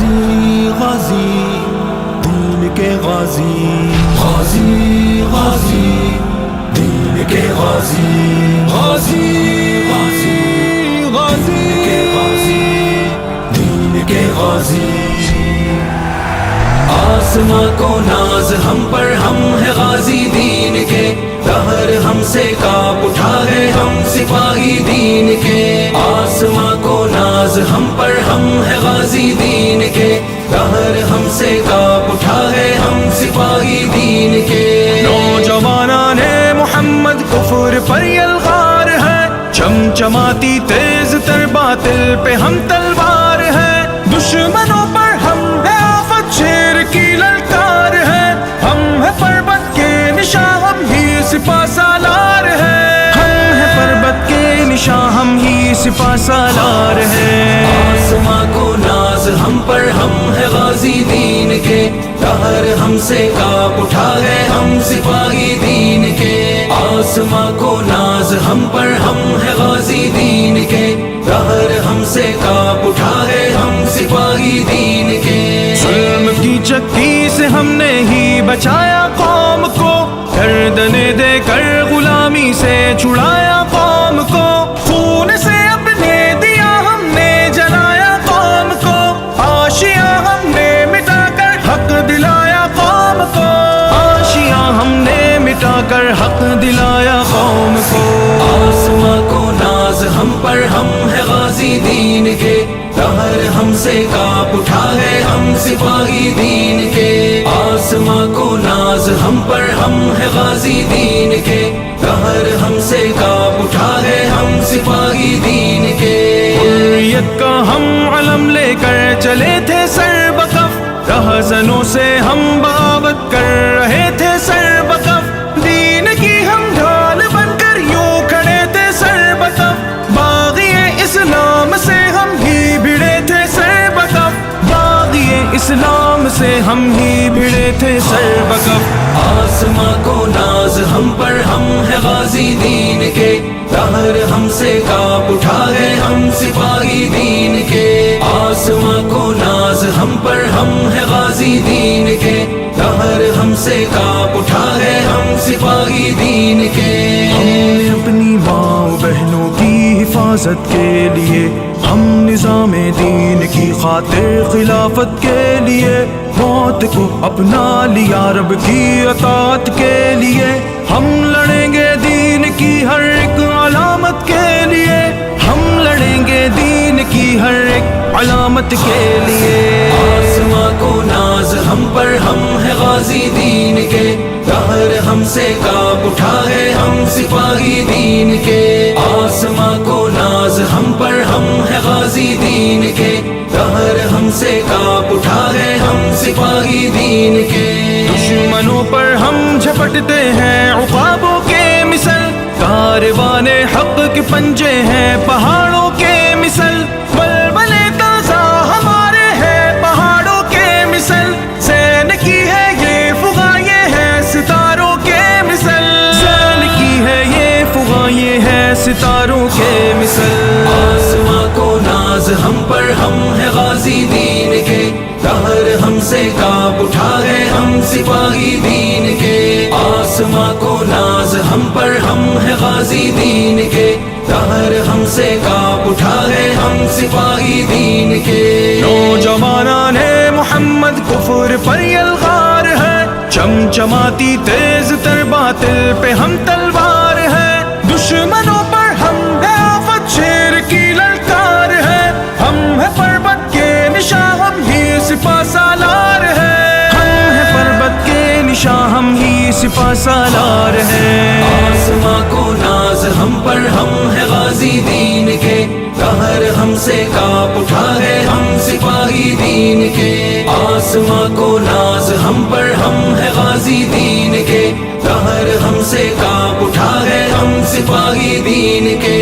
غازی غازی دین کے غازی، غازی غازی دین کے غازی، غازی غازی غازی کے غازی دین کے غازی۔ آسماں کو ناز ہم پر، ہم ہے غازی دین کے، دہر ہم سے کاپ اٹھا ہے ہم سپاہی دین کے۔ آسماں کو ناز ہم پر، ہم ہے غازی دین کے، دہر ہم سے کاپ اٹھا ہے ہم سپاہی دین کے۔ نوجوانان محمد کفر پر یلغار ہے، چمچماتی تیز تر باطل پہ ہم تلوار ہے، دشمنوں پر ہم ہے آفت شیر کی للکار ہے، ہم ہے پربت کے نشاں ہم ہی سپہ سالار ہے، ہم ہے پربت کے نشاں ہم ہی سپہ سالار ہے۔ آسماں کو ناز ہم پر، ہم ہے غازی دین کے، دہر ہم سے کاپ اٹھا ہے ہم سپاہی دین کے۔ آسماں کو ناز ہم پر، ہم ہے غازی دین کے، دہر ہم سے کاپ اٹھا ہے ہم سپاہی دین کے۔ ظلم کی چکی سے ہم نے ہی بچایا قوم کو، گردنیں دے کر غلامی سے چھڑایا قوم کو، خون سے اپنے دیا ہم نے جلایا قوم کو، آشیاں ہم نے مٹا کر حق دلایا قوم کو، آشیاں ہم نے مٹا کر حق دلایا قوم کو۔ آسماں کو ناز ہم پر، ہم ہے غازی دین کے، دہر ہم سے کاپ اٹھا ہے ہم سپاہی دین کے۔ آسماں کو ناز ہم پر، ہم ہے غازی دین کے، دہر ہم سے کاپ اٹھا ہے ہم سپاہی دین کے۔ حریت کا ہم علم لے کر چلے تھے سر بکف، رہزنوں سے ہم بغاوت کر رہے تھے سر بکف، دین کی ہم ڈھال بن کر یوں کھڑے تھے سر بکف، باغی اسلام سے ہم ہی بھڑے تھے سر بکف، باغی اسلام سے ہم ہی بھڑے تھے سر بکف۔ آسماں کو ناز ہم پر، ہم ہے غازی دین کے، دہر ہم سے کاپ اٹھا ہے ہم سپاہی دین کے۔ آسماں کو ناز ہم پر، ہم ہے غازی دین کے، دہر ہم سے کاپ اٹھا ہے ہم سپاہی دین کے۔ ہم نے اپنی ماں بہنوں کی حفاظت کے لیے، ہم نظام دین کی خاطر خلافت کے لیے، موت کو اپنا لیا رب کی اطاعت کے لیے، ہم لڑیں گے دین کی ہر ایک علامت کے لیے، ہم لڑیں گے دین کی ہر ایک علامت کے لیے۔ آسماں کو ناز ہم پر، ہم ہے غازی دین کے، دہر ہم سے کاپ اٹھا ہے ہم سپاہی دین کے۔ آسماں کو ناز ہم پر، ہم ہے غازی دین کے، دہر ہم سے کاپ اٹھا ہے ہم سپاہی دین کے۔ دشمنوں پر ہم جھپٹتے ہیں عقابوں کے مثل، کاروان حق کے پنجے ہیں پہاڑوں کے مثل، بلبلے تازہ ہمارے ہیں پہاڑوں کے مثل، زین کی ہے یہ فغاں یہ ہے ستاروں کے مثل، زین کی ہے یہ فغاں یہ ہے ستاروں کے مثل۔ آسماں کو ناز ہم پر، ہم ہے غازی دین کے، دہر ہم سے کاپ اٹھا ہے ہم سپاہی دین کے۔ آسماں کو ناز ہم پر، ہم ہے غازی دین کے، دہر ہم سے کاپ اٹھا ہے ہم سپاہی دین کے۔ نوجوانان محمد کفر پر یلغار ہے، چمچماتی تیز تر باطل پہ ہم تلوار ہے، دشمنوں پر ہم ہے آفت شیر کی للکار ہے، ہم ہے پربت کے نشاں ہم ہی سپہ سالار ہے، ہم ہے پربت کے نشاں ہم ہی سپہ سالار ہے۔ آسماں کو ناز ہم پر، ہم ہے غازی دین کے، دہر ہم سے کاپ اٹھا ہے ہم سپاہی دین کے۔ آسماں کو ناز ہم پر، ہم ہے غازی دین کے، دہر ہم سے کاپ اٹھا ہے ہم سپاہی دین کے۔